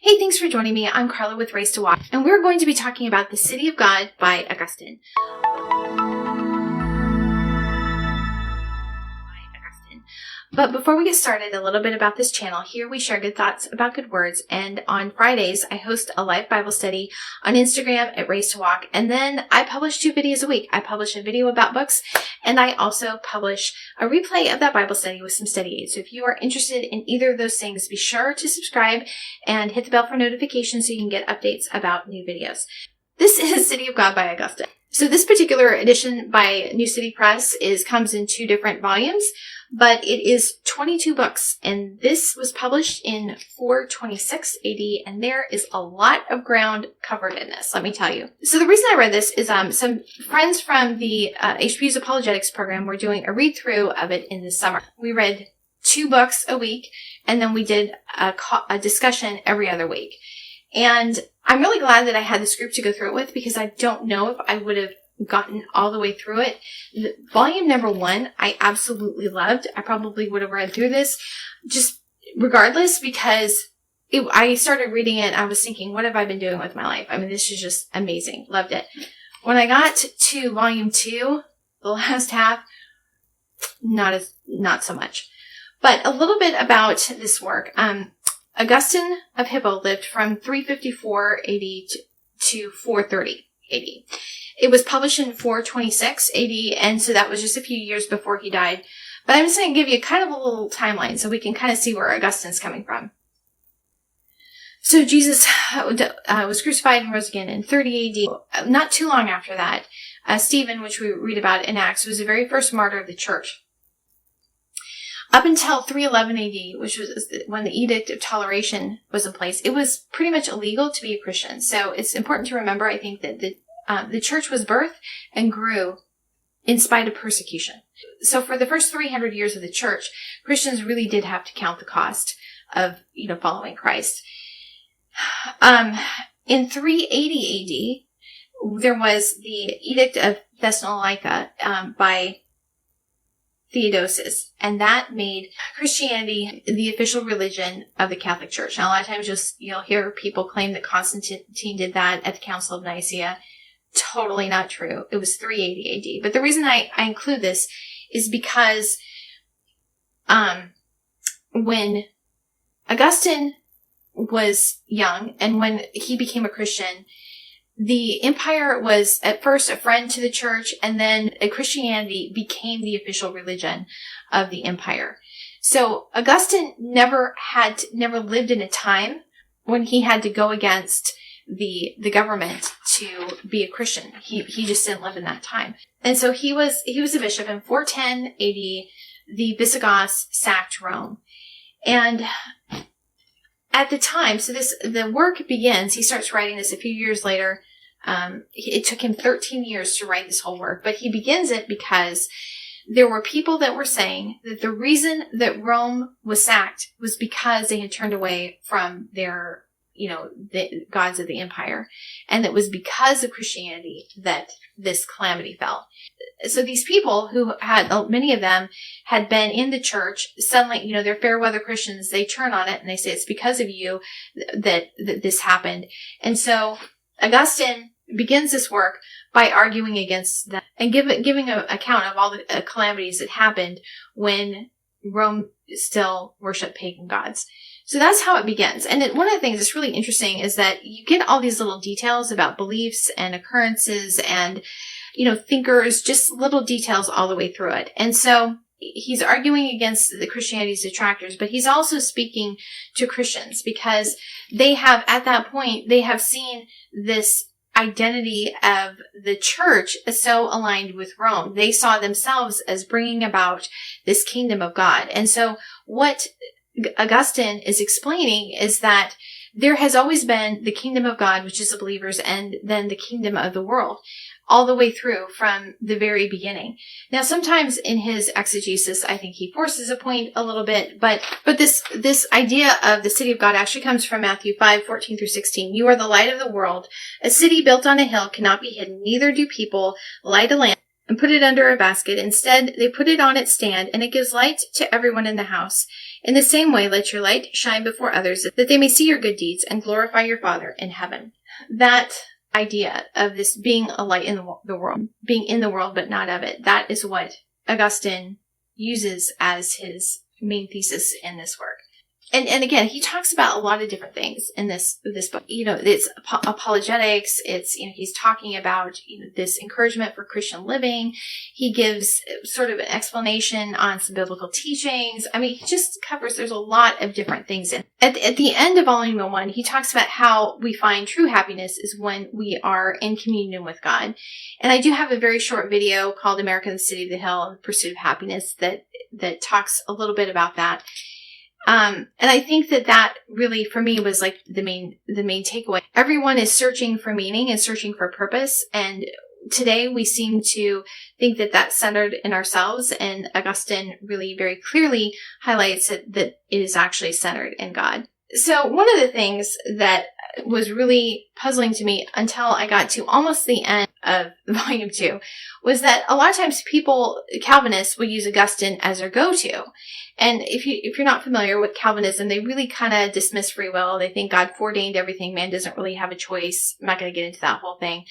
Hey, thanks for joining me. I'm Carla with Race to Walk, and we're going to be talking about The City of God by Augustine. But before we get started, a little bit about this channel. Here we share good thoughts about good words, and on Fridays I host a live Bible study on Instagram at Race to Walk, and then I publish 2 videos a week. I publish a video about books, and I also publish a replay of that Bible study with some study aids. So if you are interested in either of those things, be sure to subscribe and hit the bell for notifications so you can get updates about new videos. This is City of God by Augustine. So this particular edition by New City Press comes in 2 different volumes, but it is 22 books, and this was published in 426 AD, and there is a lot of ground covered in this, let me tell you. So the reason I read this is some friends from the HBU's Apologetics program were doing a read-through of it in the summer. We read 2 books a week, and then we did a discussion every other week. And I'm really glad that I had this group to go through it with, because I don't know if I would have gotten all the way through it. Volume number 1, I absolutely loved. I probably would have read through this just regardless, because I started reading it and I was thinking, what have I been doing with my life? I mean, this is just amazing. Loved it. When I got to volume 2, the last half, not so much. But a little bit about this work. Augustine of Hippo lived from 354 AD to 430 AD. It was published in 426 AD, and so that was just a few years before he died. But I'm just going to give you kind of a little timeline so we can kind of see where Augustine's coming from. So Jesus was crucified and rose again in 30 AD. Not too long after that, Stephen, which we read about in Acts, was the very first martyr of the church. Up until 311 AD, which was when the Edict of Toleration was in place, it was pretty much illegal to be a Christian. So it's important to remember, I think, that the church was birthed and grew in spite of persecution. So for the first 300 years of the church, Christians really did have to count the cost of, following Christ. In 380 AD, there was the Edict of Thessalonica by Theodosius, and that made Christianity the official religion of the Catholic Church. Now, a lot of times you'll hear people claim that Constantine did that at the Council of Nicaea. Totally not true. It was 380 AD. But the reason I include this is because when Augustine was young and when he became a Christian, the empire was at first a friend to the church, and then Christianity became the official religion of the empire. So Augustine never lived in a time when he had to go against the government to be a Christian. He just didn't live in that time. And so he was a bishop. In 410 AD, the Visigoths sacked Rome. And at the time, so the work begins, he starts writing this a few years later. It took him 13 years to write this whole work, but he begins it because there were people that were saying that the reason that Rome was sacked was because they had turned away from their, the gods of the empire. And it was because of Christianity that this calamity fell. So these people who many of them had been in the church, suddenly, they're fair weather Christians, they turn on it and they say, it's because of you that this happened. And so Augustine begins this work by arguing against that and giving an account of all the calamities that happened when Rome still worshipped pagan gods. So that's how it begins. And one of the things that's really interesting is that you get all these little details about beliefs and occurrences and, thinkers, just little details all the way through it. And so he's arguing against the Christianity's detractors, but he's also speaking to Christians because at that point, they have seen this identity of the church is so aligned with Rome. They saw themselves as bringing about this kingdom of God. And so what Augustine is explaining is that there has always been the kingdom of God, which is the believers, and then the kingdom of the world, all the way through from the very beginning. Now, sometimes in his exegesis, I think he forces a point a little bit, but this idea of the city of God actually comes from Matthew 5:14 through 16. You are the light of the world. A city built on a hill cannot be hidden. Neither do people light a lamp and put it under a basket. Instead, they put it on its stand, and it gives light to everyone in the house. In the same way, let your light shine before others, that they may see your good deeds and glorify your Father in heaven. That idea of this being a light in the world, being in the world but not of it, that is what Augustine uses as his main thesis in this work. And again, he talks about a lot of different things in this book. It's apologetics. It's, he's talking about, this encouragement for Christian living. He gives sort of an explanation on some biblical teachings. I mean, he just covers, there's a lot of different things. At the end of Volume 1, he talks about how we find true happiness is when we are in communion with God. And I do have a very short video called America, the City of the Hill, The Pursuit of Happiness that talks a little bit about that. And I think that really, for me, was like the main takeaway. Everyone is searching for meaning and searching for purpose. And today we seem to think that that's centered in ourselves. And Augustine really very clearly highlights that it is actually centered in God. So one of the things that was really puzzling to me until I got to almost the end of Volume 2 was that a lot of times Calvinists will use Augustine as their go-to. And if you're not familiar with Calvinism, they really kind of dismiss free will. They think God foreordained everything. Man doesn't really have a choice. I'm not going to get into that whole thing.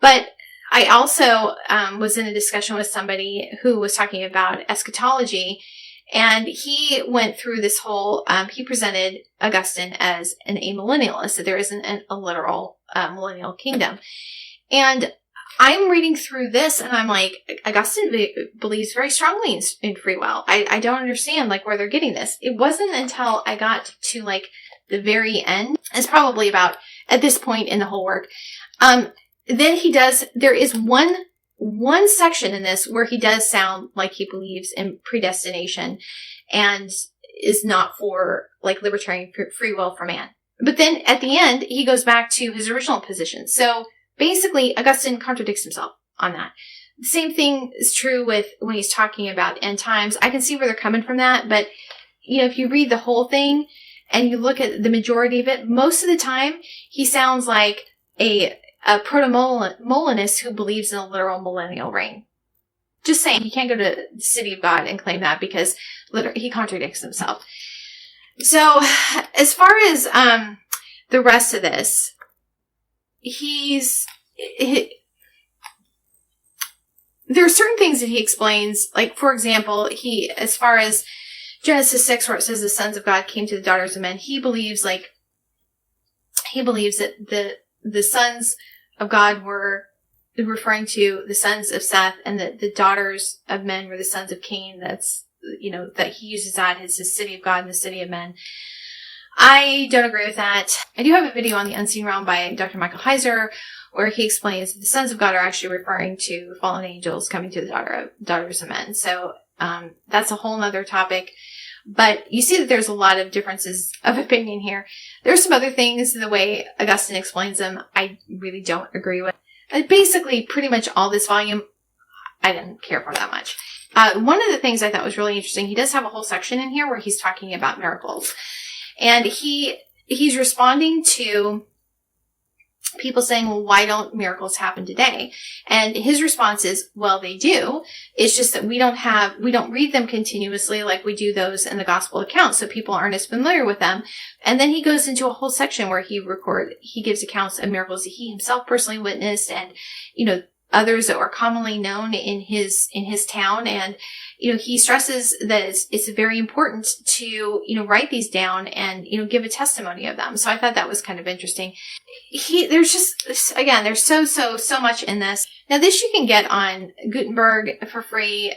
But I also was in a discussion with somebody who was talking about eschatology. And he went through this whole, he presented Augustine as an amillennialist, that there isn't a literal millennial kingdom. And I'm reading through this and I'm like, Augustine believes very strongly in free will. I don't understand where they're getting this. It wasn't until I got to the very end, it's probably about at this point in the whole work. Then there is one section in this where he does sound like he believes in predestination and is not for libertarian free will for man. But then at the end, he goes back to his original position. So basically, Augustine contradicts himself on that. The same thing is true with when he's talking about end times. I can see where they're coming from that, but if you read the whole thing and you look at the majority of it, most of the time he sounds like a proto-Molinist who believes in a literal millennial reign. Just saying, he can't go to the City of God and claim that because he contradicts himself. So, as far as the rest of this, there are certain things that he explains, for example, as far as Genesis 6, where it says the sons of God came to the daughters of men, he believes that the sons of God were referring to the sons of Seth, and that the daughters of men were the sons of Cain. That's, that he uses that as the city of God and the city of men. I don't agree with that. I do have a video on the Unseen Realm by Dr. Michael Heiser where he explains that the sons of God are actually referring to fallen angels coming to the daughters of men. So that's a whole other topic. But you see that there's a lot of differences of opinion here. There's some other things, the way Augustine explains them, I really don't agree with. Basically, pretty much all this volume, I didn't care for that much. One of the things I thought was really interesting, he does have a whole section in here where he's talking about miracles. And he's responding to people saying, well, why don't miracles happen today? And his response is, well, they do. It's just that we don't read them continuously like we do those in the gospel accounts, so people aren't as familiar with them. And then he goes into a whole section where he gives accounts of miracles that he himself personally witnessed, and, others that were commonly known in his town. And, he stresses that it's very important to, write these down and, give a testimony of them. So I thought that was kind of interesting. There's so much in this. Now, this you can get on Gutenberg for free.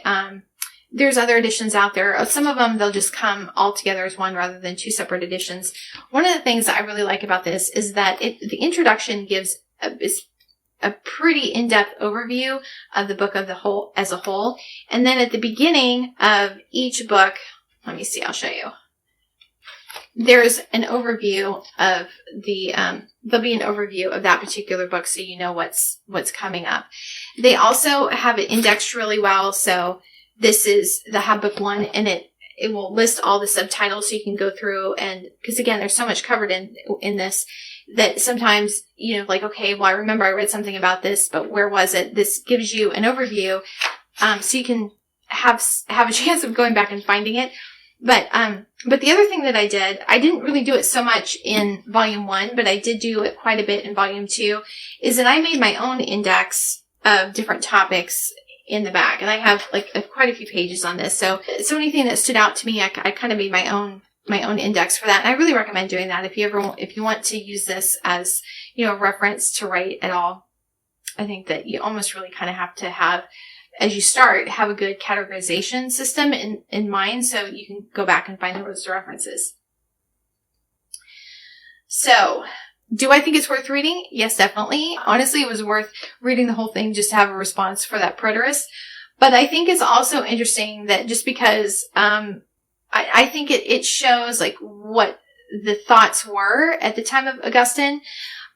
There's other editions out there. Some of them, they'll just come all together as one rather than two separate editions. One of the things that I really like about this is that the introduction gives a pretty in-depth overview of the book as a whole. And then at the beginning of each book, let me see, I'll show you. There's an overview of there'll be an overview of that particular book so you know what's coming up. They also have it indexed really well. So this is the Habbook 1, and it will list all the subtitles so you can go through, and because again, there's so much covered in this that sometimes, like, okay, well, I remember I read something about this, but where was it? This gives you an overview, so you can have a chance of going back and finding it. But the other thing that I didn't really do it so much in volume 1, but I did do it quite a bit in volume 2, is that I made my own index of different topics in the back. And I have quite a few pages on this. So anything that stood out to me, I kind of made my own index for that. And I really recommend doing that if you want to use this as, a reference to write at all. I think that you almost really kind of have to have, as you start, have a good categorization system in mind so you can go back and find those references. So, do I think it's worth reading? Yes, definitely. Honestly, it was worth reading the whole thing just to have a response for that preterist. But I think it's also interesting that just because I think it shows what the thoughts were at the time of Augustine,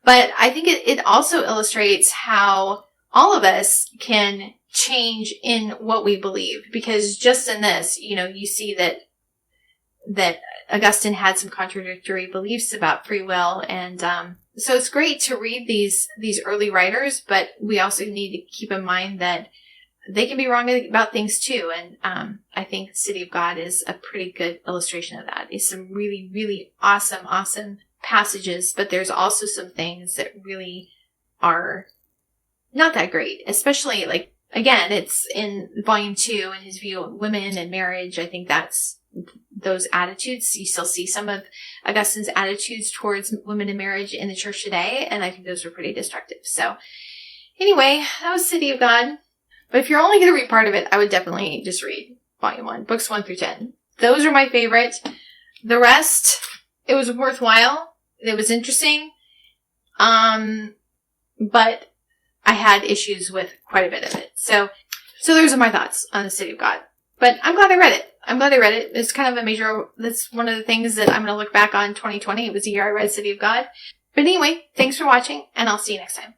but I think it also illustrates how all of us can change in what we believe, because just in this, you see that Augustine had some contradictory beliefs about free will, and so it's great to read these early writers, but we also need to keep in mind that they can be wrong about things too, and I think City of God is a pretty good illustration of that. It's some really, really awesome passages, but there's also some things that really are not that great, especially again, it's in volume 2 and his view of women and marriage. I think that's those attitudes. You still see some of Augustine's attitudes towards women and marriage in the church today, and I think those are pretty destructive. So anyway, that was City of God. But if you're only going to read part of it, I would definitely just read volume 1, books 1 through 10. Those are my favorite. The rest, it was worthwhile. It was interesting. But I had issues with quite a bit of it. So those are my thoughts on the City of God. But I'm glad I read it. It's kind of that's one of the things that I'm going to look back on 2020. It was the year I read City of God. But anyway, thanks for watching, and I'll see you next time.